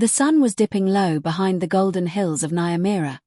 The sun was dipping low behind the golden hills of Nyamira,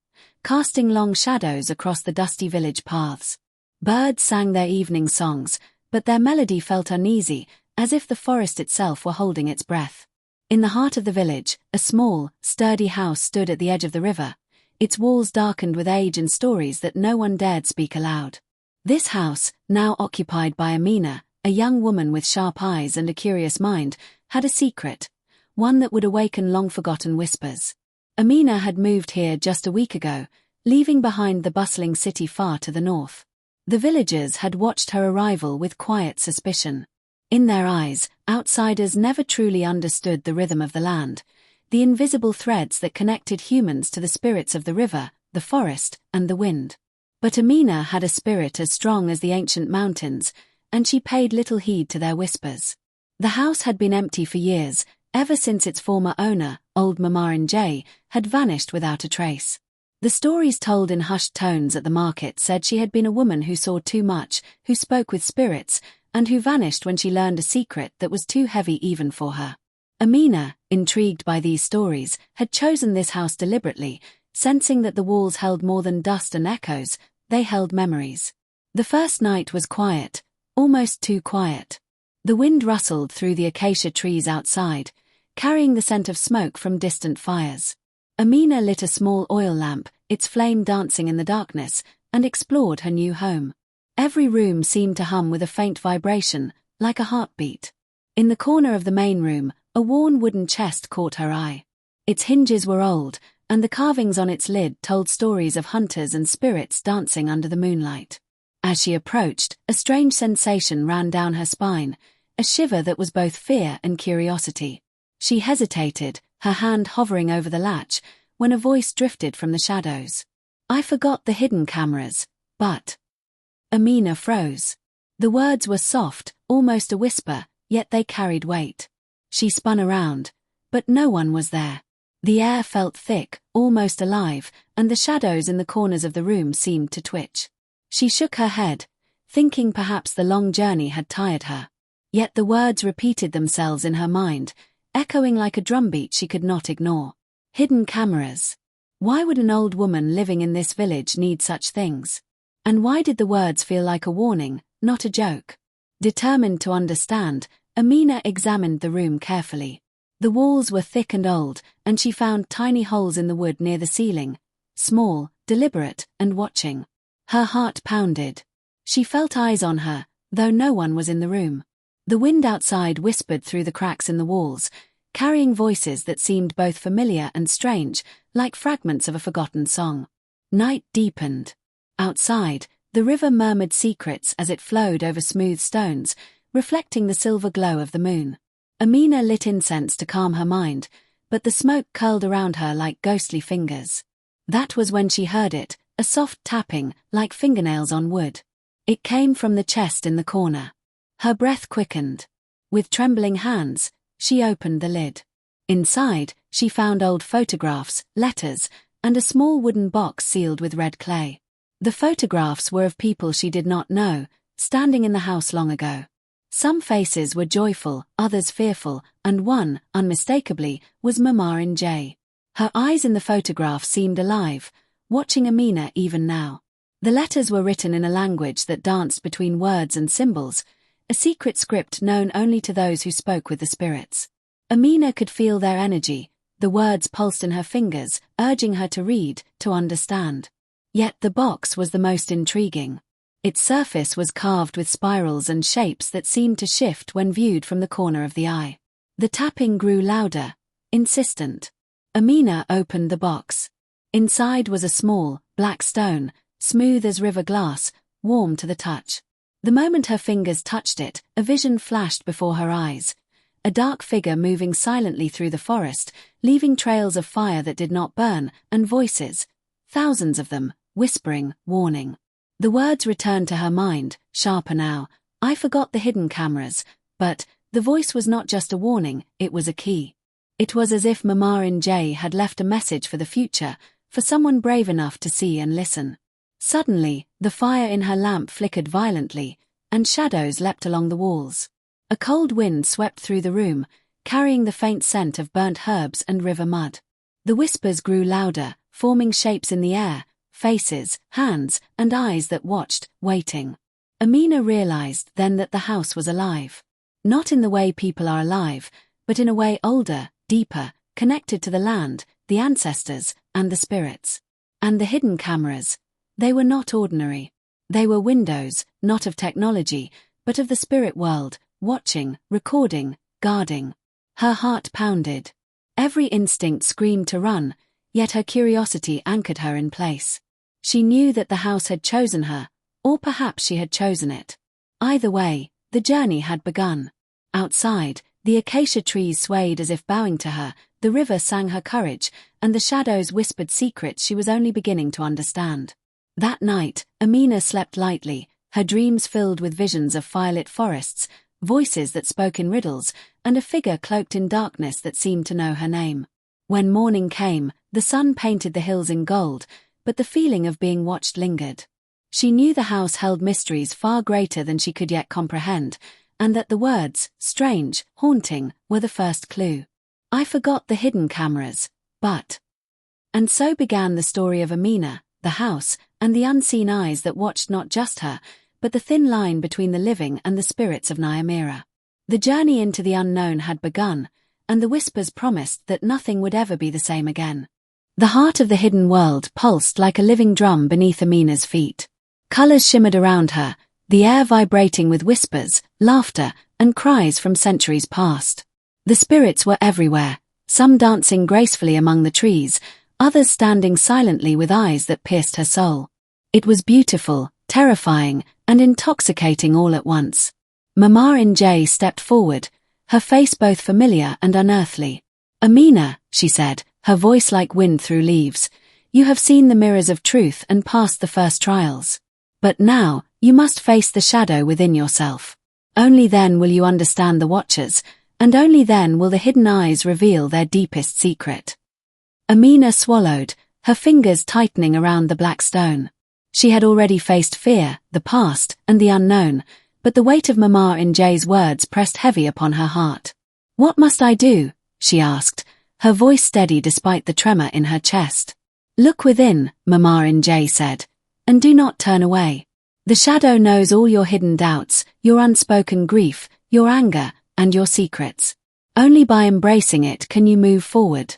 casting long shadows across the dusty village paths. Birds sang their evening songs, but their melody felt uneasy, as if the forest itself were holding its breath. In the heart of the village, a small, sturdy house stood at the edge of the river, its walls darkened with age and stories that no one dared speak aloud. This house, now occupied by Amina, a young woman with sharp eyes and a curious mind, had a secret, one that would awaken long-forgotten whispers. Amina had moved here just a week ago, leaving behind the bustling city far to the north. The villagers had watched her arrival with quiet suspicion. In their eyes, outsiders never truly understood the rhythm of the land, the invisible threads that connected humans to the spirits of the river, the forest, and the wind. But Amina had a spirit as strong as the ancient mountains, and she paid little heed to their whispers. The house had been empty for years, ever since its former owner, old Mamarin J, had vanished without a trace. The stories told in hushed tones at the market said she had been a woman who saw too much, who spoke with spirits, and who vanished when she learned a secret that was too heavy even for her. Amina, intrigued by these stories, had chosen this house deliberately, sensing that the walls held more than dust and echoes, they held memories. The first night was quiet, almost too quiet. The wind rustled through the acacia trees outside, carrying the scent of smoke from distant fires. Amina lit a small oil lamp, its flame dancing in the darkness, and explored her new home. Every room seemed to hum with a faint vibration, like a heartbeat. In the corner of the main room, a worn wooden chest caught her eye. Its hinges were old, and the carvings on its lid told stories of hunters and spirits dancing under the moonlight. As she approached, a strange sensation ran down her spine, a shiver that was both fear and curiosity. She hesitated, her hand hovering over the latch, when a voice drifted from the shadows. "I forgot the hidden cameras, but..." Amina froze. The words were soft, almost a whisper, yet they carried weight. She spun around, but no one was there. The air felt thick, almost alive, and the shadows in the corners of the room seemed to twitch. She shook her head, thinking perhaps the long journey had tired her. Yet the words repeated themselves in her mind, echoing like a drumbeat she could not ignore. Hidden cameras. Why would an old woman living in this village need such things? And why did the words feel like a warning, not a joke? Determined to understand, Amina examined the room carefully. The walls were thick and old, and she found tiny holes in the wood near the ceiling, small, deliberate, and watching. Her heart pounded. She felt eyes on her, though no one was in the room. The wind outside whispered through the cracks in the walls, carrying voices that seemed both familiar and strange, like fragments of a forgotten song. Night deepened. Outside, the river murmured secrets as it flowed over smooth stones, reflecting the silver glow of the moon. Amina lit incense to calm her mind, but the smoke curled around her like ghostly fingers. That was when she heard it, a soft tapping, like fingernails on wood. It came from the chest in the corner. Her breath quickened. With trembling hands, she opened the lid. Inside, she found old photographs, letters, and a small wooden box sealed with red clay. The photographs were of people she did not know, standing in the house long ago. Some faces were joyful, others fearful, and one, unmistakably, was Mamarin J. Her eyes in the photograph seemed alive, watching Amina even now. The letters were written in a language that danced between words and symbols, a secret script known only to those who spoke with the spirits. Amina could feel their energy, the words pulsed in her fingers, urging her to read, to understand. Yet the box was the most intriguing. Its surface was carved with spirals and shapes that seemed to shift when viewed from the corner of the eye. The tapping grew louder, insistent. Amina opened the box. Inside was a small, black stone, smooth as river glass, warm to the touch. The moment her fingers touched it, a vision flashed before her eyes. A dark figure moving silently through the forest, leaving trails of fire that did not burn, and voices, thousands of them, whispering, warning. The words returned to her mind, sharper now. "I forgot the hidden cameras," but the voice was not just a warning, it was a key. It was as if Mamarin J had left a message for the future, for someone brave enough to see and listen. Suddenly, the fire in her lamp flickered violently, and shadows leapt along the walls. A cold wind swept through the room, carrying the faint scent of burnt herbs and river mud. The whispers grew louder, forming shapes in the air, faces, hands, and eyes that watched, waiting. Amina realized then that the house was alive. Not in the way people are alive, but in a way older, deeper, connected to the land, the ancestors, and the spirits. And the hidden cameras. They were not ordinary. They were windows, not of technology, but of the spirit world, watching, recording, guarding. Her heart pounded. Every instinct screamed to run, yet her curiosity anchored her in place. She knew that the house had chosen her, or perhaps she had chosen it. Either way, the journey had begun. Outside, the acacia trees swayed as if bowing to her, the river sang her courage, and the shadows whispered secrets she was only beginning to understand. That night, Amina slept lightly, her dreams filled with visions of firelit forests, voices that spoke in riddles, and a figure cloaked in darkness that seemed to know her name. When morning came, the sun painted the hills in gold, but the feeling of being watched lingered. She knew the house held mysteries far greater than she could yet comprehend, and that the words, strange, haunting, were the first clue. I forgot the hidden cameras, but... And so began the story of Amina, the house, and the unseen eyes that watched not just her, but the thin line between the living and the spirits of Nyamira. The journey into the unknown had begun, and the whispers promised that nothing would ever be the same again. The heart of the hidden world pulsed like a living drum beneath Amina's feet. Colors shimmered around her, the air vibrating with whispers, laughter, and cries from centuries past. The spirits were everywhere, some dancing gracefully among the trees, others standing silently with eyes that pierced her soul. It was beautiful, terrifying, and intoxicating all at once. Mama Njay stepped forward, her face both familiar and unearthly. Amina, she said, her voice like wind through leaves, you have seen the mirrors of truth and passed the first trials. But now, you must face the shadow within yourself. Only then will you understand the watchers, and only then will the hidden eyes reveal their deepest secret. Amina swallowed, her fingers tightening around the black stone. She had already faced fear, the past, and the unknown, but the weight of Mama Njay's words pressed heavy upon her heart. What must I do? She asked, her voice steady despite the tremor in her chest. Look within, Mama Njay said, and do not turn away. The shadow knows all your hidden doubts, your unspoken grief, your anger, and your secrets. Only by embracing it can you move forward.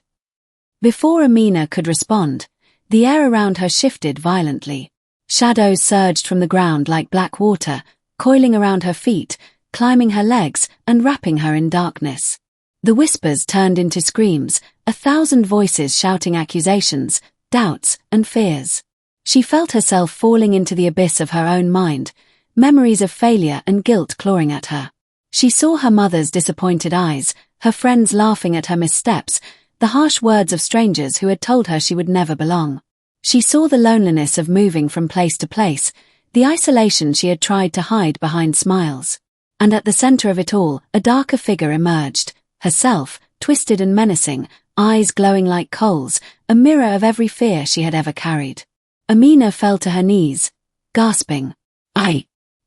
Before Amina could respond, the air around her shifted violently. Shadows surged from the ground like black water, coiling around her feet, climbing her legs, and wrapping her in darkness. The whispers turned into screams, 1,000 voices shouting accusations, doubts, and fears. She felt herself falling into the abyss of her own mind, memories of failure and guilt clawing at her. She saw her mother's disappointed eyes, her friends laughing at her missteps, the harsh words of strangers who had told her she would never belong. She saw the loneliness of moving from place to place, the isolation she had tried to hide behind smiles. And at the center of it all, a darker figure emerged, herself, twisted and menacing, eyes glowing like coals, a mirror of every fear she had ever carried. Amina fell to her knees, gasping.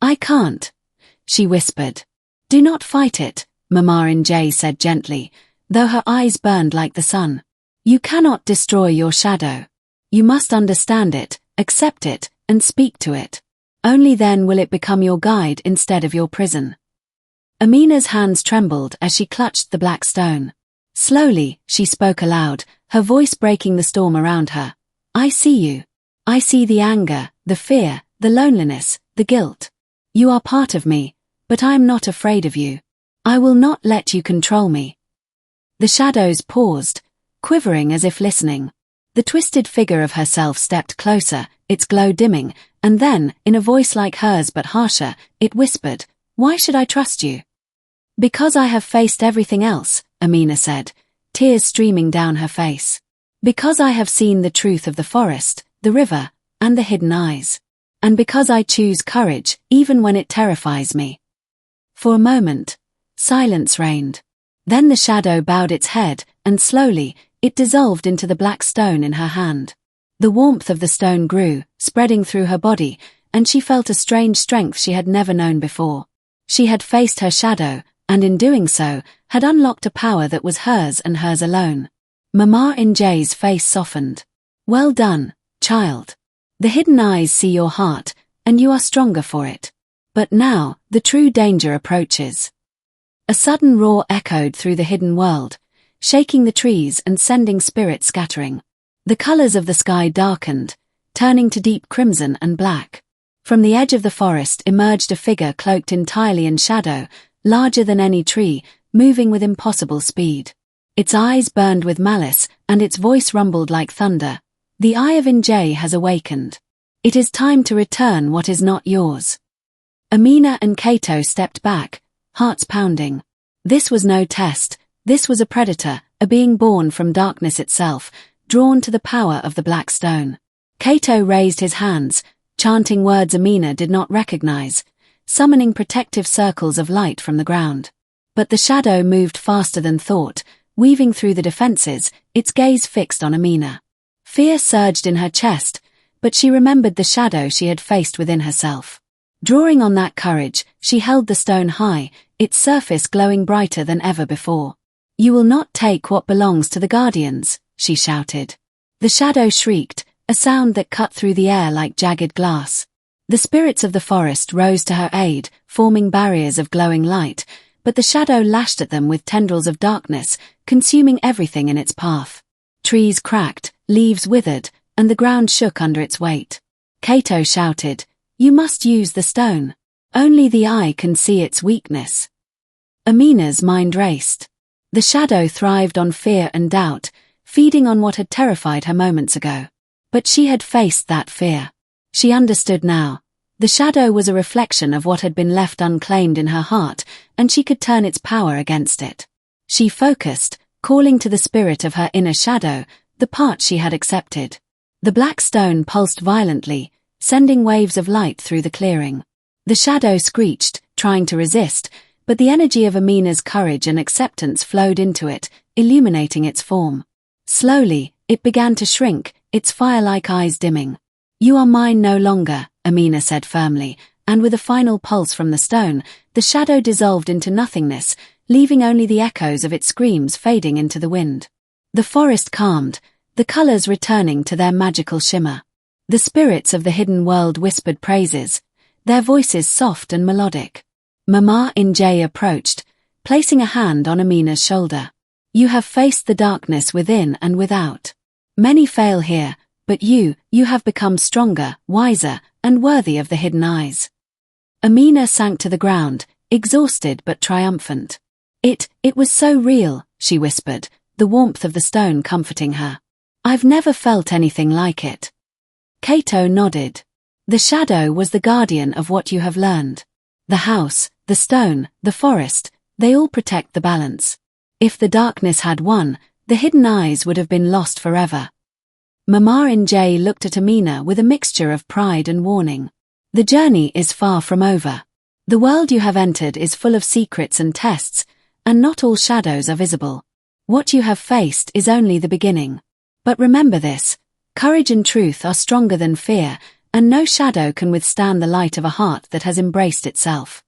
I can't, she whispered. Do not fight it, Mama Njay said gently, though her eyes burned like the sun. You cannot destroy your shadow. You must understand it, accept it, and speak to it. Only then will it become your guide instead of your prison. Amina's hands trembled as she clutched the black stone. Slowly, she spoke aloud, her voice breaking the storm around her. I see you. I see the anger, the fear, the loneliness, the guilt. You are part of me, but I am not afraid of you. I will not let you control me. The shadows paused, quivering as if listening. The twisted figure of herself stepped closer, its glow dimming, and then, in a voice like hers but harsher, it whispered, Why should I trust you? Because I have faced everything else, Amina said, tears streaming down her face. Because I have seen the truth of the forest, the river, and the hidden eyes. And because I choose courage, even when it terrifies me. For a moment, silence reigned. Then the shadow bowed its head, and slowly, it dissolved into the black stone in her hand. The warmth of the stone grew, spreading through her body, and she felt a strange strength she had never known before. She had faced her shadow, and in doing so, had unlocked a power that was hers and hers alone. Mama Nj's face softened. Well done, child. The hidden eyes see your heart, and you are stronger for it. But now, the true danger approaches. A sudden roar echoed through the hidden world, shaking the trees and sending spirits scattering. The colors of the sky darkened, turning to deep crimson and black. From the edge of the forest emerged a figure cloaked entirely in shadow, larger than any tree, moving with impossible speed. Its eyes burned with malice, and its voice rumbled like thunder. The eye of Nj has awakened. It is time to return what is not yours. Amina and Kato stepped back, hearts pounding. This was no test, this was a predator, a being born from darkness itself, drawn to the power of the black stone. Kato raised his hands, chanting words Amina did not recognize, summoning protective circles of light from the ground. But the shadow moved faster than thought, weaving through the defenses, its gaze fixed on Amina. Fear surged in her chest, but she remembered the shadow she had faced within herself. Drawing on that courage, she held the stone high, its surface glowing brighter than ever before. You will not take what belongs to the guardians, she shouted. The shadow shrieked, a sound that cut through the air like jagged glass. The spirits of the forest rose to her aid, forming barriers of glowing light, but the shadow lashed at them with tendrils of darkness, consuming everything in its path. Trees cracked, leaves withered, and the ground shook under its weight. Kato shouted, "You must use the stone. Only the eye can see its weakness." Amina's mind raced. The shadow thrived on fear and doubt, feeding on what had terrified her moments ago. But she had faced that fear. She understood now. The shadow was a reflection of what had been left unclaimed in her heart, and she could turn its power against it. She focused, calling to the spirit of her inner shadow, the part she had accepted. The black stone pulsed violently, sending waves of light through the clearing. The shadow screeched, trying to resist, but the energy of Amina's courage and acceptance flowed into it, illuminating its form. Slowly, it began to shrink, its fire-like eyes dimming. "You are mine no longer," Amina said firmly, and with a final pulse from the stone, the shadow dissolved into nothingness, leaving only the echoes of its screams fading into the wind. The forest calmed, the colors returning to their magical shimmer. The spirits of the hidden world whispered praises, their voices soft and melodic. Mama Nj approached, placing a hand on Amina's shoulder. "You have faced the darkness within and without. Many fail here, but you have become stronger, wiser, and worthy of the hidden eyes." Amina sank to the ground, exhausted but triumphant. It was so real," she whispered, the warmth of the stone comforting her. "I've never felt anything like it." Kato nodded. "The shadow was the guardian of what you have learned. The house, the stone, the forest, they all protect the balance. If the darkness had won, the hidden eyes would have been lost forever." Mama Nj looked at Amina with a mixture of pride and warning. "The journey is far from over. The world you have entered is full of secrets and tests, and not all shadows are visible. What you have faced is only the beginning. But remember this, courage and truth are stronger than fear, and no shadow can withstand the light of a heart that has embraced itself."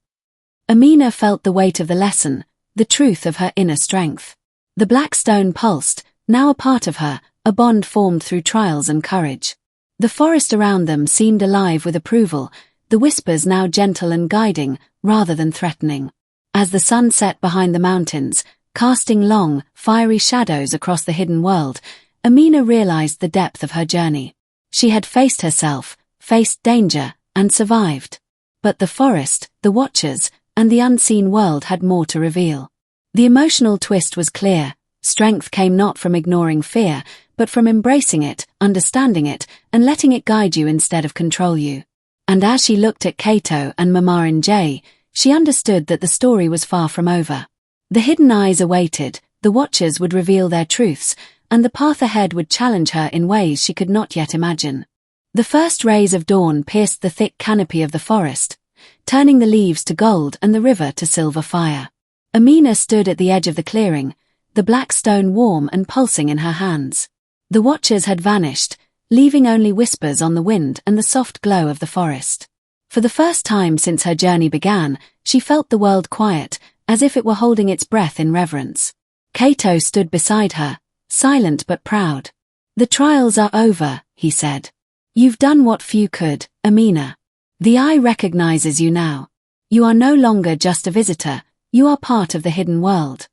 Amina felt the weight of the lesson, the truth of her inner strength. The black stone pulsed, now a part of her, a bond formed through trials and courage. The forest around them seemed alive with approval, the whispers now gentle and guiding, rather than threatening. As the sun set behind the mountains, casting long, fiery shadows across the hidden world, Amina realized the depth of her journey. She had faced herself, faced danger, and survived. But the forest, the watchers, and the unseen world had more to reveal. The emotional twist was clear. Strength came not from ignoring fear, but from embracing it, understanding it, and letting it guide you instead of control you. And as she looked at Kato and Mama Nj, she understood that the story was far from over. The hidden eyes awaited, the watchers would reveal their truths, and the path ahead would challenge her in ways she could not yet imagine. The first rays of dawn pierced the thick canopy of the forest, turning the leaves to gold and the river to silver fire. Amina stood at the edge of the clearing, the black stone warm and pulsing in her hands. The watchers had vanished, leaving only whispers on the wind and the soft glow of the forest. For the first time since her journey began, she felt the world quiet, as if it were holding its breath in reverence. Kato stood beside her, silent but proud. "The trials are over," he said. "You've done what few could, Amina. The eye recognizes you now. You are no longer just a visitor, you are part of the hidden world."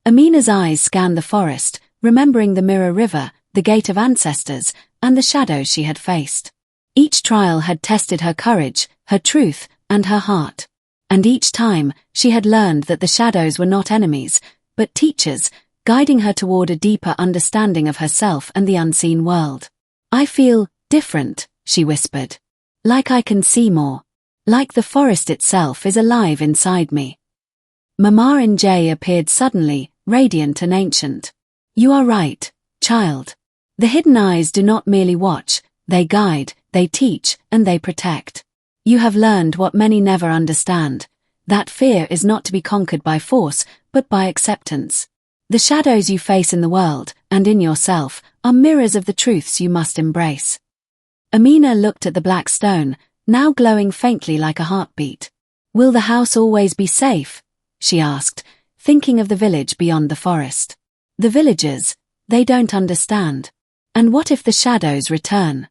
Amina's eyes scanned the forest, remembering the mirror river, the gate of ancestors, and the shadows she had faced. Each trial had tested her courage, her truth, and her heart. And each time, she had learned that the shadows were not enemies, but teachers, guiding her toward a deeper understanding of herself and the unseen world. "I feel different," she whispered. "Like I can see more. Like the forest itself is alive inside me." Mama Nj appeared suddenly, radiant and ancient. "You are right, child. The hidden eyes do not merely watch, they guide, they teach, and they protect. You have learned what many never understand, that fear is not to be conquered by force, but by acceptance. The shadows you face in the world, and in yourself, are mirrors of the truths you must embrace." Amina looked at the black stone, now glowing faintly like a heartbeat. "Will the house always be safe?" she asked, thinking of the village beyond the forest. "The villagers, they don't understand. And what if the shadows return?"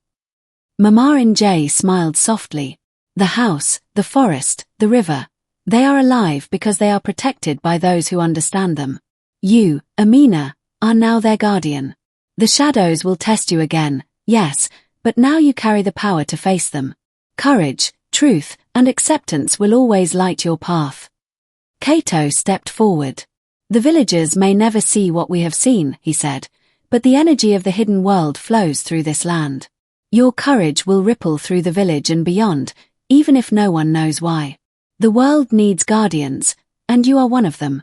Mama Nj smiled softly. "The house, the forest, the river, they are alive because they are protected by those who understand them. You, Amina, are now their guardian. The shadows will test you again, yes, but now you carry the power to face them. Courage, truth, and acceptance will always light your path." Kato stepped forward. "The villagers may never see what we have seen," he said, "but the energy of the hidden world flows through this land. Your courage will ripple through the village and beyond, even if no one knows why. The world needs guardians, and you are one of them."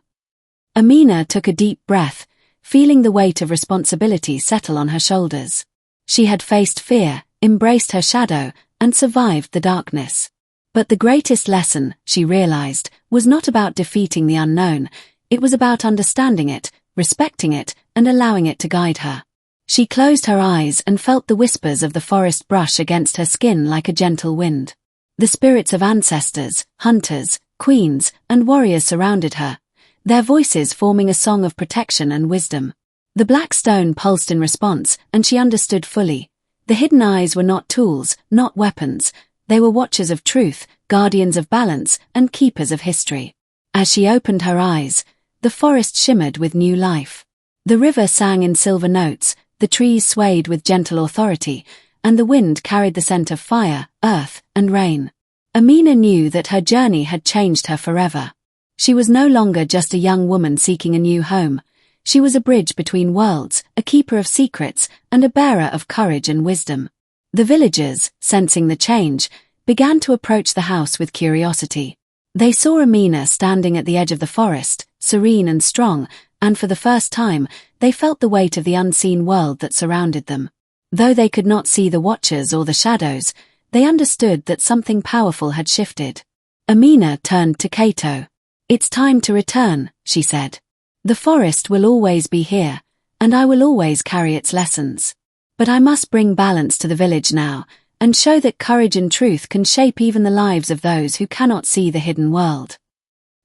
Amina took a deep breath, feeling the weight of responsibility settle on her shoulders. She had faced fear, embraced her shadow, and survived the darkness. But the greatest lesson, she realized, was not about defeating the unknown, it was about understanding it, respecting it, and allowing it to guide her. She closed her eyes and felt the whispers of the forest brush against her skin like a gentle wind. The spirits of ancestors, hunters, queens, and warriors surrounded her, their voices forming a song of protection and wisdom. The black stone pulsed in response, and she understood fully. The hidden eyes were not tools, not weapons. They were watchers of truth, guardians of balance, and keepers of history. As she opened her eyes, the forest shimmered with new life. The river sang in silver notes, the trees swayed with gentle authority, and the wind carried the scent of fire, earth, and rain. Amina knew that her journey had changed her forever. She was no longer just a young woman seeking a new home. She was a bridge between worlds, a keeper of secrets, and a bearer of courage and wisdom. The villagers, sensing the change, began to approach the house with curiosity. They saw Amina standing at the edge of the forest, serene and strong, and for the first time, they felt the weight of the unseen world that surrounded them. Though they could not see the watchers or the shadows, they understood that something powerful had shifted. Amina turned to Kato. "It's time to return," she said. "The forest will always be here, and I will always carry its lessons. But I must bring balance to the village now, and show that courage and truth can shape even the lives of those who cannot see the hidden world."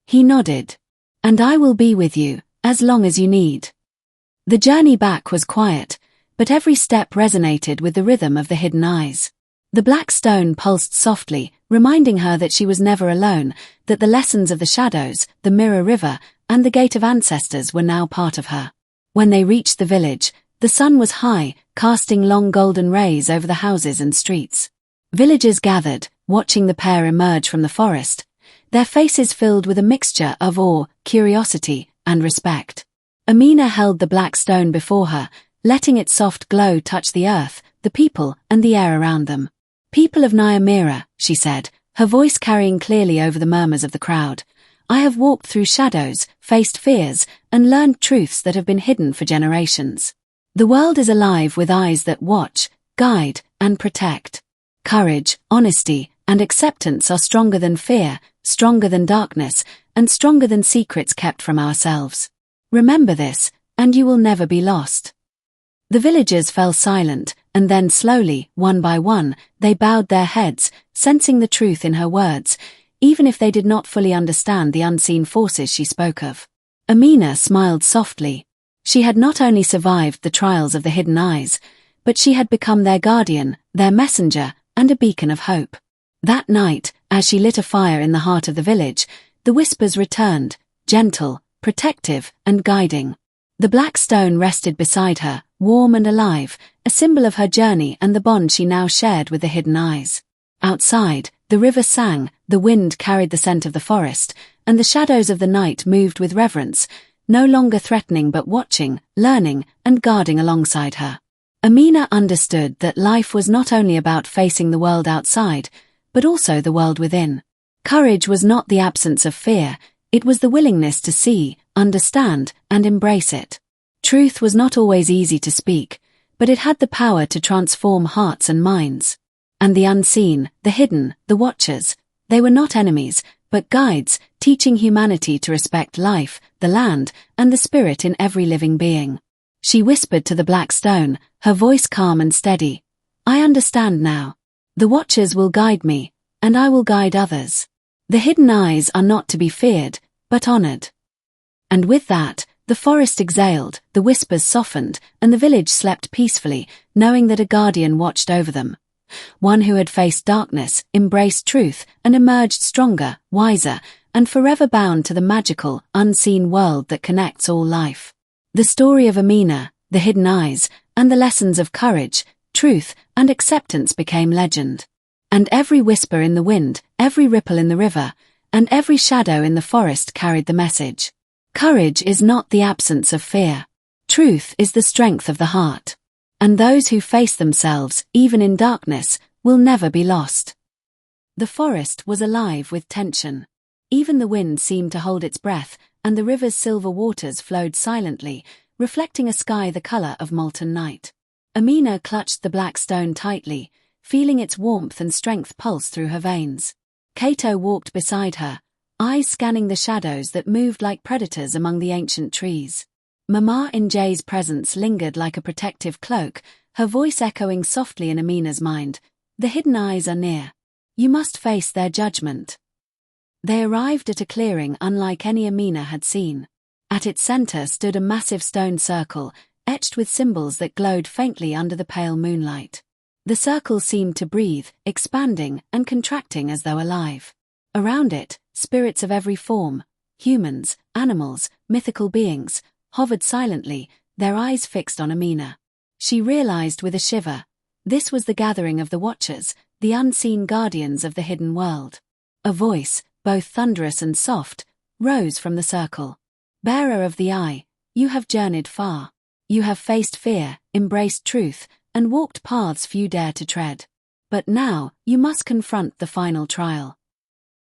He nodded. "And I will be with you, as long as you need." The journey back was quiet, but every step resonated with the rhythm of the hidden eyes. The black stone pulsed softly, reminding her that she was never alone, that the lessons of the shadows, the mirror river, and the gate of ancestors were now part of her. When they reached the village, the sun was high, casting long golden rays over the houses and streets. Villagers gathered, watching the pair emerge from the forest, their faces filled with a mixture of awe, curiosity, and respect. Amina held the black stone before her, letting its soft glow touch the earth, the people, and the air around them. "People of Nyamira," she said, her voice carrying clearly over the murmurs of the crowd, "I have walked through shadows, faced fears, and learned truths that have been hidden for generations. The world is alive with eyes that watch, guide, and protect. Courage, honesty, and acceptance are stronger than fear, stronger than darkness, and stronger than secrets kept from ourselves. Remember this, and you will never be lost." The villagers fell silent, and then slowly, one by one, they bowed their heads, sensing the truth in her words, even if they did not fully understand the unseen forces she spoke of. Amina smiled softly. She had not only survived the trials of the hidden eyes, but she had become their guardian, their messenger, and a beacon of hope. That night, as she lit a fire in the heart of the village, the whispers returned, gentle, protective, and guiding. The black stone rested beside her, warm and alive, a symbol of her journey and the bond she now shared with the hidden eyes. Outside, the river sang, the wind carried the scent of the forest, and the shadows of the night moved with reverence, no longer threatening but watching, learning, and guarding alongside her. Amina understood that life was not only about facing the world outside, but also the world within. Courage was not the absence of fear, it was the willingness to see, understand, and embrace it. Truth was not always easy to speak, but it had the power to transform hearts and minds. And the unseen, the hidden, the watchers, they were not enemies, but guides, teaching humanity to respect life, the land, and the spirit in every living being. She whispered to the black stone, her voice calm and steady. I understand now. The watchers will guide me, and I will guide others. The hidden eyes are not to be feared, but honored. And with that, the forest exhaled, the whispers softened, and the village slept peacefully, knowing that a guardian watched over them. One who had faced darkness, embraced truth, and emerged stronger, wiser, and forever bound to the magical, unseen world that connects all life. The story of Amina, the hidden eyes, and the lessons of courage, truth, and acceptance became legend. And every whisper in the wind, every ripple in the river, and every shadow in the forest carried the message. Courage is not the absence of fear. Truth is the strength of the heart. And those who face themselves, even in darkness, will never be lost. The forest was alive with tension. Even the wind seemed to hold its breath, and the river's silver waters flowed silently, reflecting a sky the color of molten night. Amina clutched the black stone tightly, feeling its warmth and strength pulse through her veins. Cato walked beside her, eyes scanning the shadows that moved like predators among the ancient trees. Mama Njay's presence lingered like a protective cloak, her voice echoing softly in Amina's mind. The hidden eyes are near. You must face their judgment. They arrived at a clearing unlike any Amina had seen. At its center stood a massive stone circle, etched with symbols that glowed faintly under the pale moonlight. The circle seemed to breathe, expanding and contracting as though alive. Around it, spirits of every form, humans, animals, mythical beings, hovered silently, their eyes fixed on Amina. She realized with a shiver, this was the gathering of the Watchers, the unseen guardians of the hidden world. A voice, both thunderous and soft, rose from the circle. Bearer of the Eye, you have journeyed far. You have faced fear, embraced truth, and walked paths few dare to tread. But now, you must confront the final trial.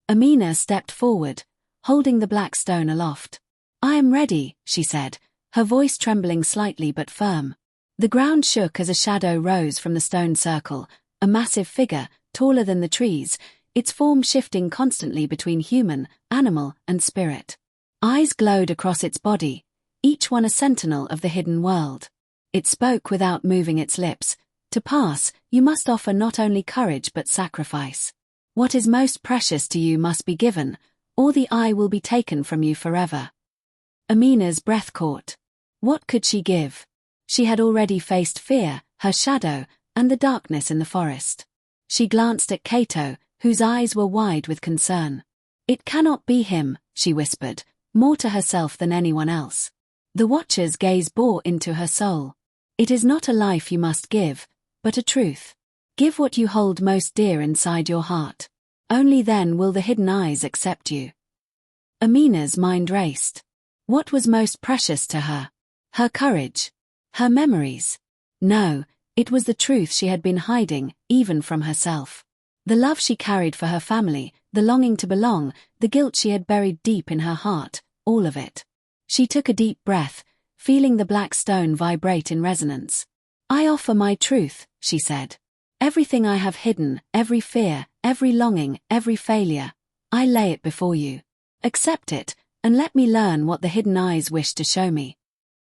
Amina stepped forward, holding the black stone aloft. I am ready, she said, her voice trembling slightly but firm. The ground shook as a shadow rose from the stone circle, a massive figure, taller than the trees, its form shifting constantly between human, animal, and spirit. Eyes glowed across its body, each one a sentinel of the hidden world. It spoke without moving its lips. To pass, you must offer not only courage but sacrifice. What is most precious to you must be given, or the eye will be taken from you forever. Amina's breath caught. What could she give? She had already faced fear, her shadow, and the darkness in the forest. She glanced at Cato, whose eyes were wide with concern. It cannot be him, she whispered, more to herself than anyone else. The Watcher's gaze bore into her soul. It is not a life you must give, but a truth. Give what you hold most dear inside your heart. Only then will the hidden eyes accept you. Amina's mind raced. What was most precious to her? Her courage? Her memories? No, it was the truth she had been hiding, even from herself. The love she carried for her family, the longing to belong, the guilt she had buried deep in her heart, all of it. She took a deep breath, feeling the black stone vibrate in resonance. I offer my truth, she said. Everything I have hidden, every fear, every longing, every failure, I lay it before you. Accept it, and let me learn what the hidden eyes wish to show me.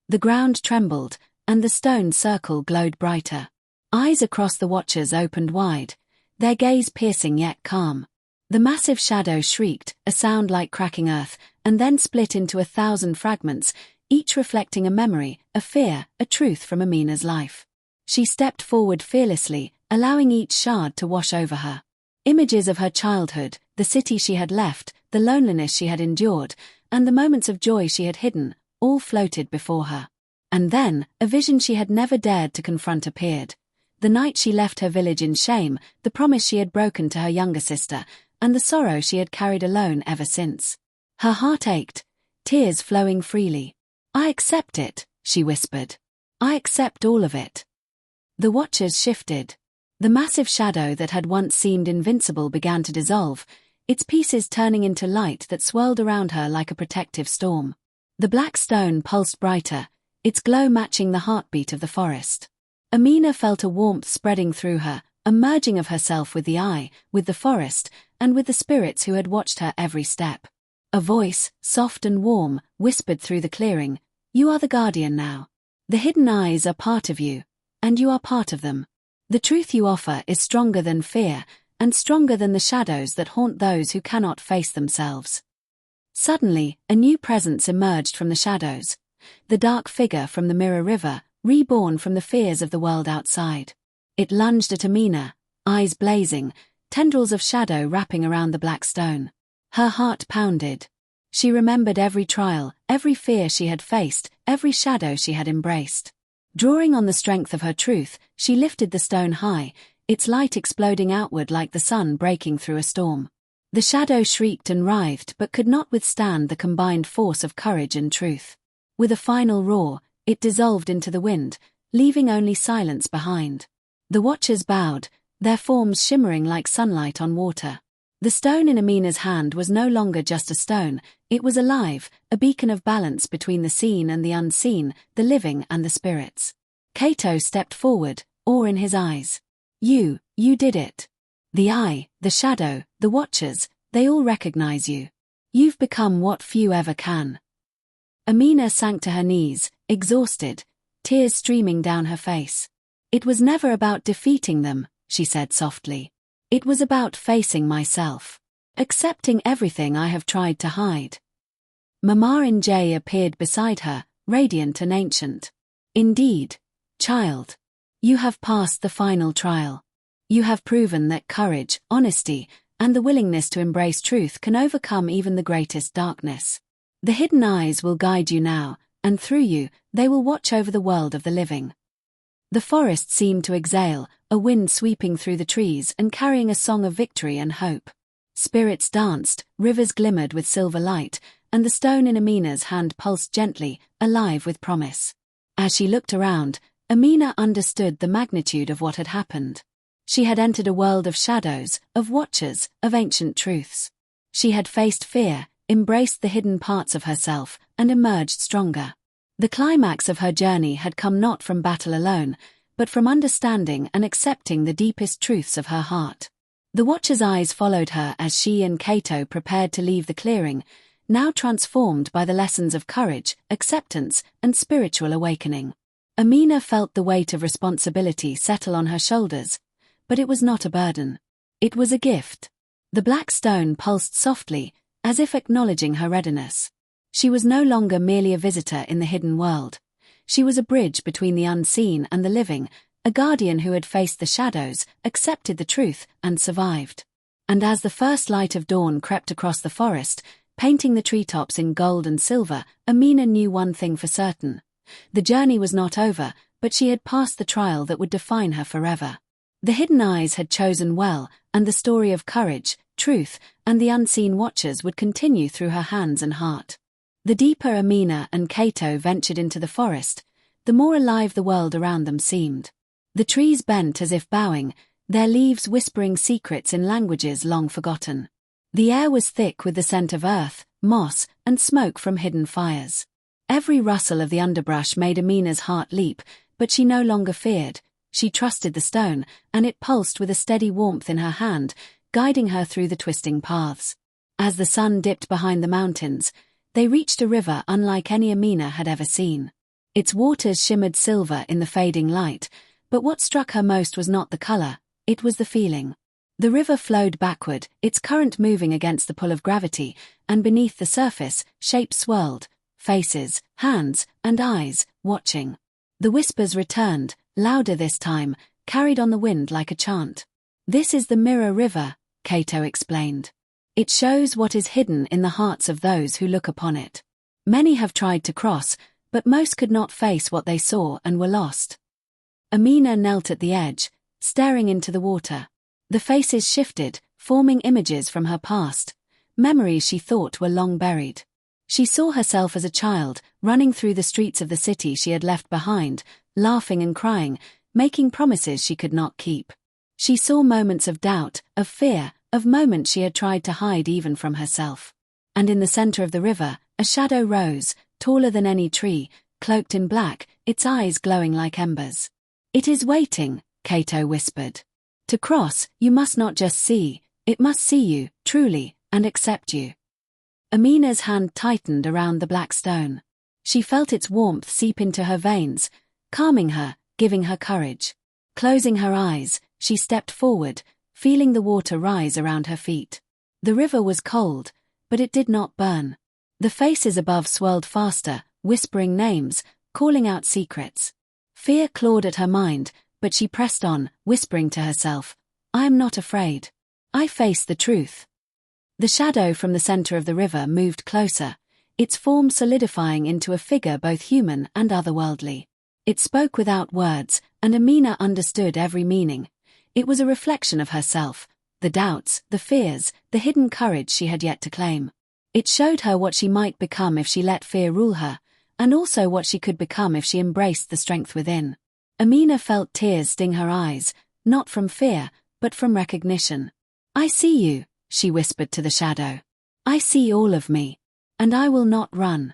The ground trembled, and the stone circle glowed brighter. Eyes across the Watchers opened wide, their gaze piercing yet calm. The massive shadow shrieked, a sound like cracking earth, and then split into 1,000 fragments, each reflecting a memory, a fear, a truth from Amina's life. She stepped forward fearlessly, allowing each shard to wash over her. Images of her childhood, the city she had left, the loneliness she had endured, and the moments of joy she had hidden, all floated before her. And then, a vision she had never dared to confront appeared. The night she left her village in shame, the promise she had broken to her younger sister, and the sorrow she had carried alone ever since. Her heart ached, tears flowing freely. "I accept it," she whispered. "I accept all of it." The watchers shifted. The massive shadow that had once seemed invincible began to dissolve, its pieces turning into light that swirled around her like a protective storm. The black stone pulsed brighter, its glow matching the heartbeat of the forest. Amina felt a warmth spreading through her, a merging of herself with the eye, with the forest, and with the spirits who had watched her every step. A voice, soft and warm, whispered through the clearing, "You are the guardian now. The hidden eyes are part of you, and you are part of them. The truth you offer is stronger than fear, and stronger than the shadows that haunt those who cannot face themselves." Suddenly, a new presence emerged from the shadows. The dark figure from the Mirror River, reborn from the fears of the world outside. It lunged at Amina, eyes blazing, tendrils of shadow wrapping around the black stone. Her heart pounded. She remembered every trial, every fear she had faced, every shadow she had embraced. Drawing on the strength of her truth, she lifted the stone high, its light exploding outward like the sun breaking through a storm. The shadow shrieked and writhed but could not withstand the combined force of courage and truth. With a final roar, it dissolved into the wind, leaving only silence behind. The watchers bowed, their forms shimmering like sunlight on water. The stone in Amina's hand was no longer just a stone, it was alive, a beacon of balance between the seen and the unseen, the living and the spirits. Kato stepped forward, awe in his eyes. You did it. The eye, the shadow, the watchers, they all recognize you. You've become what few ever can. Amina sank to her knees, exhausted, tears streaming down her face. "It was never about defeating them," she said softly. "It was about facing myself. Accepting everything I have tried to hide." Mama Njay appeared beside her, radiant and ancient. "Indeed, child. You have passed the final trial. You have proven that courage, honesty, and the willingness to embrace truth can overcome even the greatest darkness. The hidden eyes will guide you now, and through you, they will watch over the world of the living." The forest seemed to exhale, a wind sweeping through the trees and carrying a song of victory and hope. Spirits danced, rivers glimmered with silver light, and the stone in Amina's hand pulsed gently, alive with promise. As she looked around, Amina understood the magnitude of what had happened. She had entered a world of shadows, of watchers, of ancient truths. She had faced fear, embraced the hidden parts of herself, and emerged stronger. The climax of her journey had come not from battle alone, but from understanding and accepting the deepest truths of her heart. The watcher's eyes followed her as she and Kato prepared to leave the clearing, now transformed by the lessons of courage, acceptance, and spiritual awakening. Amina felt the weight of responsibility settle on her shoulders, but it was not a burden. It was a gift. The black stone pulsed softly, as if acknowledging her readiness. She was no longer merely a visitor in the hidden world. She was a bridge between the unseen and the living, a guardian who had faced the shadows, accepted the truth, and survived. And as the first light of dawn crept across the forest, painting the treetops in gold and silver, Amina knew one thing for certain. The journey was not over, but she had passed the trial that would define her forever. The hidden eyes had chosen well, and the story of courage, truth, and the unseen watchers would continue through her hands and heart. The deeper Amina and Kato ventured into the forest, the more alive the world around them seemed. The trees bent as if bowing, their leaves whispering secrets in languages long forgotten. The air was thick with the scent of earth, moss, and smoke from hidden fires. Every rustle of the underbrush made Amina's heart leap, but she no longer feared. She trusted the stone, and it pulsed with a steady warmth in her hand, guiding her through the twisting paths. As the sun dipped behind the mountains, they reached a river unlike any Amina had ever seen. Its waters shimmered silver in the fading light, but what struck her most was not the color, it was the feeling. The river flowed backward, its current moving against the pull of gravity, and beneath the surface, shapes swirled, faces, hands, and eyes, watching. The whispers returned, louder this time, carried on the wind like a chant. "This is the Mirror River," Cato explained. "It shows what is hidden in the hearts of those who look upon it. Many have tried to cross, but most could not face what they saw and were lost." Amina knelt at the edge, staring into the water. The faces shifted, forming images from her past, memories she thought were long buried. She saw herself as a child, running through the streets of the city she had left behind, laughing and crying, making promises she could not keep. She saw moments of doubt, of fear, of moments she had tried to hide even from herself. And in the center of the river, a shadow rose, taller than any tree, cloaked in black, its eyes glowing like embers. "It is waiting," Cato whispered. "To cross, you must not just see, it must see you, truly, and accept you." Amina's hand tightened around the black stone. She felt its warmth seep into her veins, calming her, giving her courage. Closing her eyes, she stepped forward, feeling the water rise around her feet. The river was cold, but it did not burn. The faces above swirled faster, whispering names, calling out secrets. Fear clawed at her mind, but she pressed on, whispering to herself, "I am not afraid. I face the truth." The shadow from the center of the river moved closer, its form solidifying into a figure both human and otherworldly. It spoke without words, and Amina understood every meaning. It was a reflection of herself, the doubts, the fears, the hidden courage she had yet to claim. It showed her what she might become if she let fear rule her, and also what she could become if she embraced the strength within. Amina felt tears sting her eyes, not from fear, but from recognition. "I see you," she whispered to the shadow. "I see all of me. And I will not run."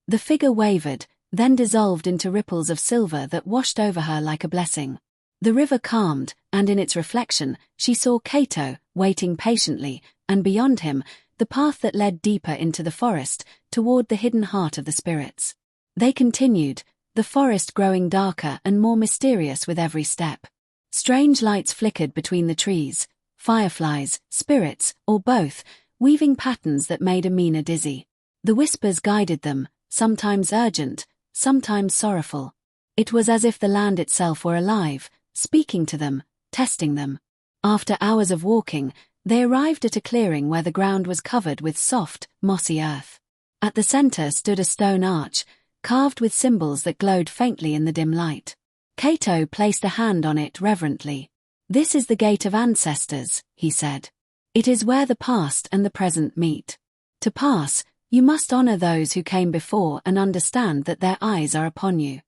The figure wavered, then dissolved into ripples of silver that washed over her like a blessing. The river calmed, and in its reflection, she saw Cato, waiting patiently, and beyond him, the path that led deeper into the forest, toward the hidden heart of the spirits. They continued, the forest growing darker and more mysterious with every step. Strange lights flickered between the trees, fireflies, spirits, or both, weaving patterns that made Amina dizzy. The whispers guided them, sometimes urgent, sometimes sorrowful. It was as if the land itself were alive, speaking to them, testing them. After hours of walking, they arrived at a clearing where the ground was covered with soft, mossy earth. At the center stood a stone arch, carved with symbols that glowed faintly in the dim light. Cato placed a hand on it reverently. "This is the gate of ancestors," he said. "It is where the past and the present meet. To pass, you must honor those who came before and understand that their eyes are upon you."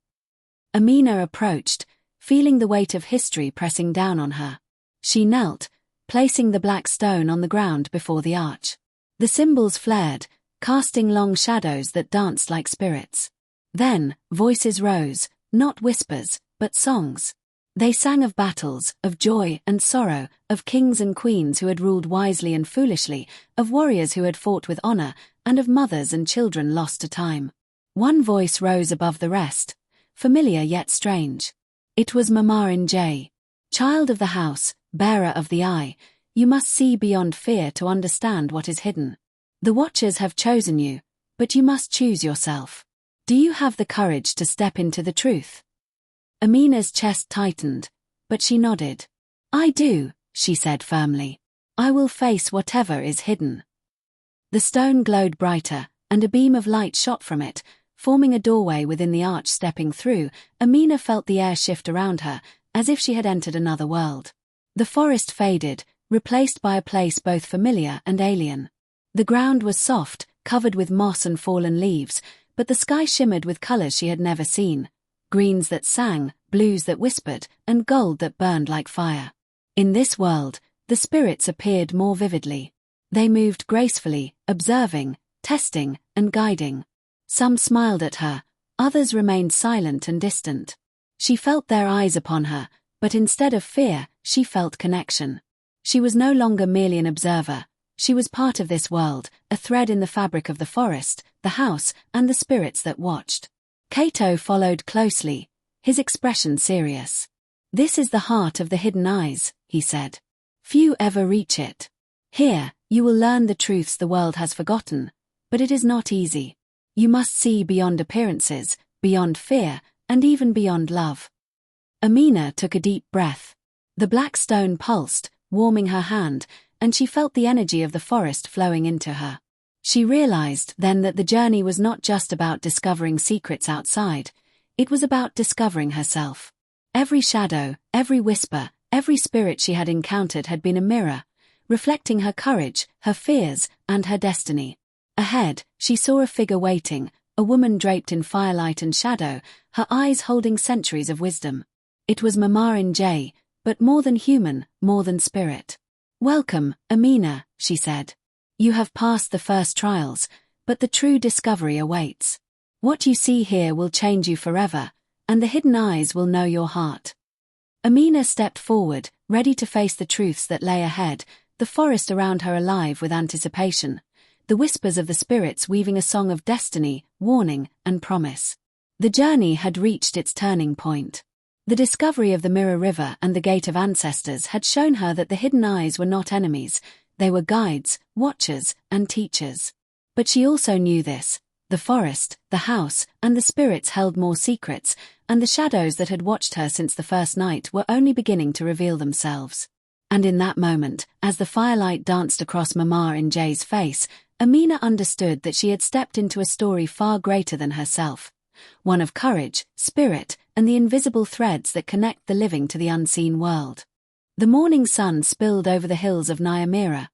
Amina approached, feeling the weight of history pressing down on her. She knelt, placing the black stone on the ground before the arch. The symbols flared, casting long shadows that danced like spirits. Then, voices rose, not whispers, but songs. They sang of battles, of joy and sorrow, of kings and queens who had ruled wisely and foolishly, of warriors who had fought with honor, and of mothers and children lost to time. One voice rose above the rest, familiar yet strange. It was Mama Njay. "Child of the house, bearer of the eye, you must see beyond fear to understand what is hidden. The Watchers have chosen you, but you must choose yourself. Do you have the courage to step into the truth?" Amina's chest tightened, but she nodded. "I do," she said firmly. "I will face whatever is hidden." The stone glowed brighter, and a beam of light shot from it, forming a doorway within the arch. Stepping through, Amina felt the air shift around her, as if she had entered another world. The forest faded, replaced by a place both familiar and alien. The ground was soft, covered with moss and fallen leaves, but the sky shimmered with colors she had never seen. Greens that sang, blues that whispered, and gold that burned like fire. In this world, the spirits appeared more vividly. They moved gracefully, observing, testing, and guiding. Some smiled at her, others remained silent and distant. She felt their eyes upon her, but instead of fear, she felt connection. She was no longer merely an observer. She was part of this world, a thread in the fabric of the forest, the house, and the spirits that watched. Cato followed closely, his expression serious. "This is the heart of the hidden eyes," he said. Few ever reach it. Here, you will learn the truths the world has forgotten, but it is not easy. You must see beyond appearances, beyond fear, and even beyond love. Amina took a deep breath. The black stone pulsed, warming her hand, and she felt the energy of the forest flowing into her. She realized then that the journey was not just about discovering secrets outside, it was about discovering herself. Every shadow, every whisper, every spirit she had encountered had been a mirror, reflecting her courage, her fears, and her destiny. Ahead, she saw a figure waiting, a woman draped in firelight and shadow, her eyes holding centuries of wisdom. It was Mama Njay, but more than human, more than spirit. "Welcome, Amina," she said. "You have passed the first trials, but the true discovery awaits. What you see here will change you forever, and the hidden eyes will know your heart." Amina stepped forward, ready to face the truths that lay ahead, the forest around her alive with anticipation, the whispers of the spirits weaving a song of destiny, warning, and promise. The journey had reached its turning point. The discovery of the Mirror River and the Gate of Ancestors had shown her that the hidden eyes were not enemies, they were guides, watchers, and teachers. But she also knew this: the forest, the house, and the spirits held more secrets, and the shadows that had watched her since the first night were only beginning to reveal themselves. And in that moment, as the firelight danced across Mama Njay's face, Amina understood that she had stepped into a story far greater than herself, one of courage, spirit, and the invisible threads that connect the living to the unseen world. The morning sun spilled over the hills of Nyamira,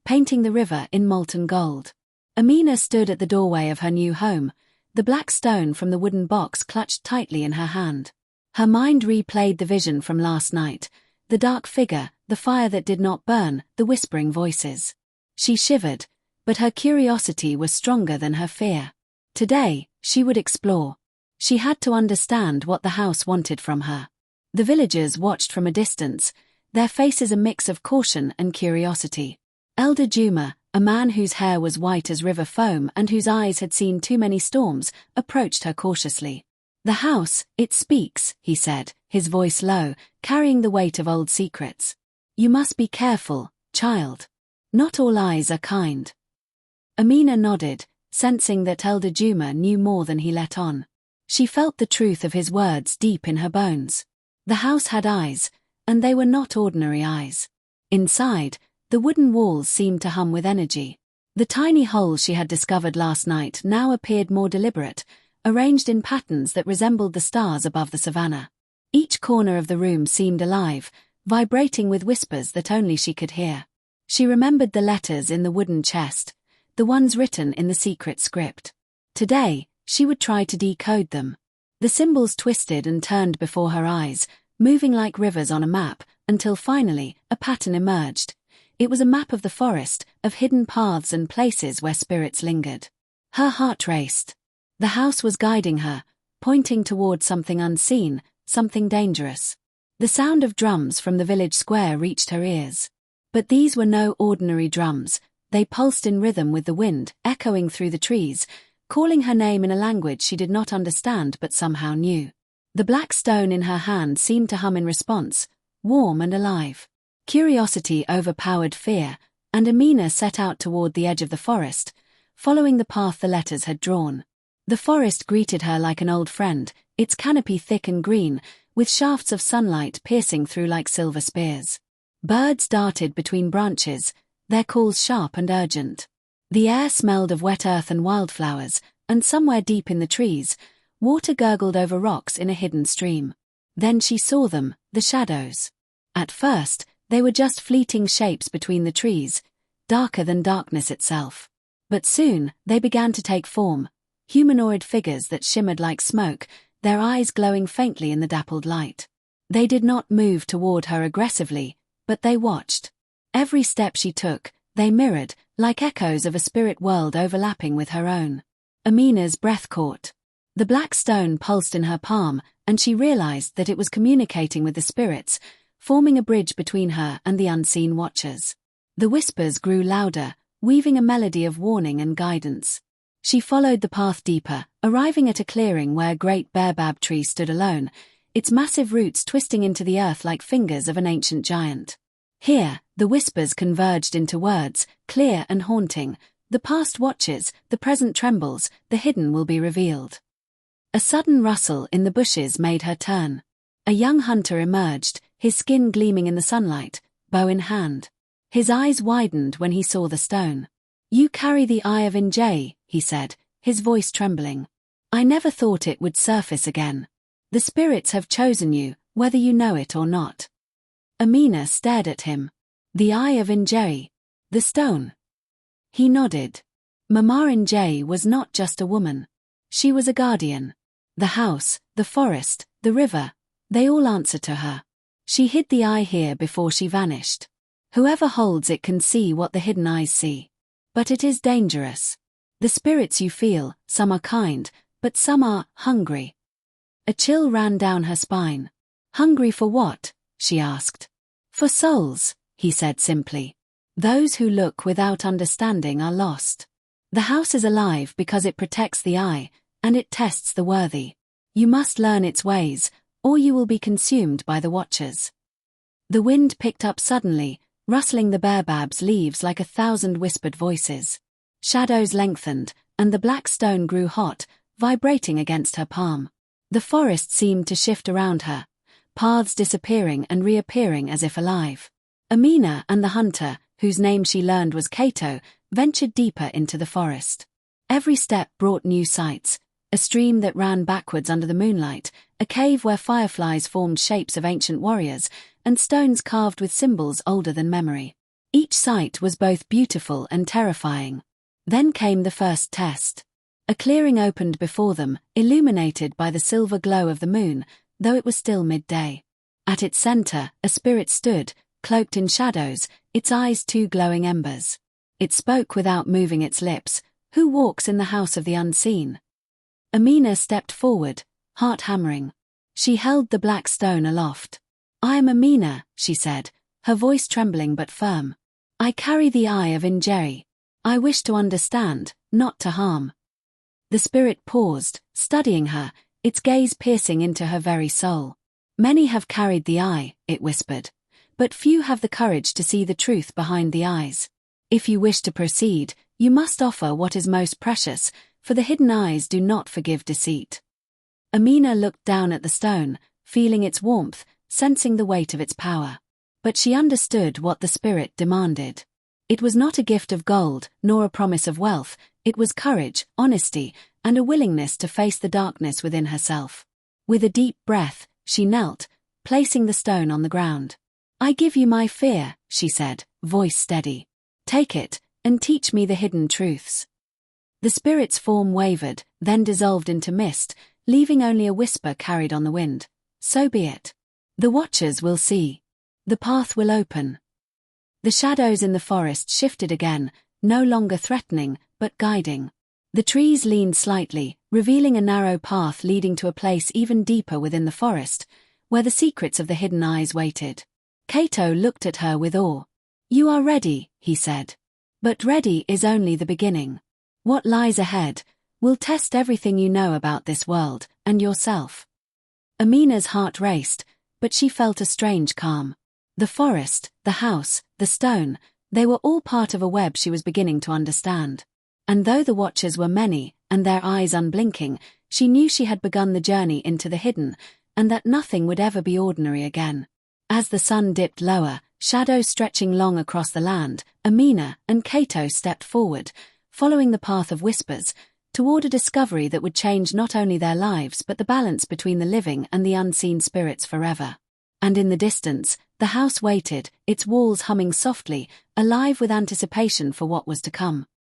painting the river in molten gold. Amina stood at the doorway of her new home, the black stone from the wooden box clutched tightly in her hand. Her mind replayed the vision from last night, the dark figure, the fire that did not burn, the whispering voices. She shivered, but her curiosity was stronger than her fear. Today, she would explore. She had to understand what the house wanted from her. The villagers watched from a distance, their faces a mix of caution and curiosity. Elder Juma, a man whose hair was white as river foam and whose eyes had seen too many storms, approached her cautiously. "The house, it speaks," he said, his voice low, carrying the weight of old secrets. "You must be careful, child. Not all eyes are kind." Amina nodded, sensing that Elder Juma knew more than he let on. She felt the truth of his words deep in her bones. The house had eyes, and they were not ordinary eyes. Inside, the wooden walls seemed to hum with energy. The tiny holes she had discovered last night now appeared more deliberate, arranged in patterns that resembled the stars above the savannah. Each corner of the room seemed alive, vibrating with whispers that only she could hear. She remembered the letters in the wooden chest, the ones written in the secret script. Today, she would try to decode them. The symbols twisted and turned before her eyes, moving like rivers on a map, until finally, a pattern emerged. It was a map of the forest, of hidden paths and places where spirits lingered. Her heart raced. The house was guiding her, pointing toward something unseen, something dangerous. The sound of drums from the village square reached her ears. But these were no ordinary drums. They pulsed in rhythm with the wind, echoing through the trees, calling her name in a language she did not understand but somehow knew. The black stone in her hand seemed to hum in response, warm and alive. Curiosity overpowered fear, and Amina set out toward the edge of the forest, following the path the letters had drawn. The forest greeted her like an old friend, its canopy thick and green, with shafts of sunlight piercing through like silver spears. Birds darted between branches, their calls sharp and urgent. The air smelled of wet earth and wildflowers, and somewhere deep in the trees, water gurgled over rocks in a hidden stream. Then she saw them, the shadows. At first, they were just fleeting shapes between the trees, darker than darkness itself. But soon, they began to take form, humanoid figures that shimmered like smoke, their eyes glowing faintly in the dappled light. They did not move toward her aggressively, but they watched. Every step she took, they mirrored, like echoes of a spirit world overlapping with her own. Amina's breath caught. The black stone pulsed in her palm, and she realized that it was communicating with the spirits, forming a bridge between her and the unseen watchers. The whispers grew louder, weaving a melody of warning and guidance. She followed the path deeper, arriving at a clearing where a great baobab tree stood alone, its massive roots twisting into the earth like fingers of an ancient giant. Here, The whispers converged into words, clear and haunting. The past watches, the present trembles, the hidden will be revealed. A sudden rustle in the bushes made her turn. A young hunter emerged, his skin gleaming in the sunlight, bow in hand. His eyes widened when he saw the stone. "You carry the eye of Injay," he said, his voice trembling. "I never thought it would surface again. The spirits have chosen you, whether you know it or not." Amina stared at him. "The eye of Injay. The stone." He nodded. Mama Injay was not just a woman. She was a guardian. The house, the forest, the river, they all answered to her. She hid the eye here before she vanished. Whoever holds it can see what the hidden eyes see. But it is dangerous. The spirits you feel, some are kind, but some are hungry. A chill ran down her spine. "Hungry for what?" she asked. "For souls," he said simply. "Those who look without understanding are lost. The house is alive because it protects the eye, and it tests the worthy. You must learn its ways, or you will be consumed by the watchers." The wind picked up suddenly, rustling the baobab's leaves like 1,000 whispered voices. Shadows lengthened, and the black stone grew hot, vibrating against her palm. The forest seemed to shift around her, paths disappearing and reappearing as if alive. Amina and the hunter, whose name she learned was Kato, ventured deeper into the forest. Every step brought new sights: a stream that ran backwards under the moonlight, a cave where fireflies formed shapes of ancient warriors, and stones carved with symbols older than memory. Each sight was both beautiful and terrifying. Then came the first test. A clearing opened before them, illuminated by the silver glow of the moon, though it was still midday. At its center, a spirit stood, cloaked in shadows, its eyes two glowing embers. It spoke without moving its lips. "Who walks in the house of the unseen?" Amina stepped forward, heart hammering. She held the black stone aloft. "I am Amina," she said, her voice trembling but firm. "I carry the eye of Injeri. I wish to understand, not to harm." The spirit paused, studying her, its gaze piercing into her very soul. "Many have carried the eye," it whispered, "but few have the courage to see the truth behind the eyes. If you wish to proceed, you must offer what is most precious, for the hidden eyes do not forgive deceit." Amina looked down at the stone, feeling its warmth, sensing the weight of its power. But she understood what the spirit demanded. It was not a gift of gold, nor a promise of wealth. It was courage, honesty, and a willingness to face the darkness within herself. With a deep breath, she knelt, placing the stone on the ground. "I give you my fear," she said, voice steady. "Take it, and teach me the hidden truths." The spirit's form wavered, then dissolved into mist, leaving only a whisper carried on the wind. "So be it. The watchers will see. The path will open." The shadows in the forest shifted again, no longer threatening, but guiding. The trees leaned slightly, revealing a narrow path leading to a place even deeper within the forest, where the secrets of the hidden eyes waited. Kato looked at her with awe. "You are ready," he said. "But ready is only the beginning. What lies ahead will test everything you know about this world, and yourself." Amina's heart raced, but she felt a strange calm. The forest, the house, the stone, they were all part of a web she was beginning to understand. And though the watchers were many, and their eyes unblinking, she knew she had begun the journey into the hidden, and that nothing would ever be ordinary again. As the sun dipped lower, shadows stretching long across the land, Amina and Kato stepped forward, following the path of whispers, toward a discovery that would change not only their lives but the balance between the living and the unseen spirits forever. And in the distance, the house waited, its walls humming softly, alive with anticipation for what was to come.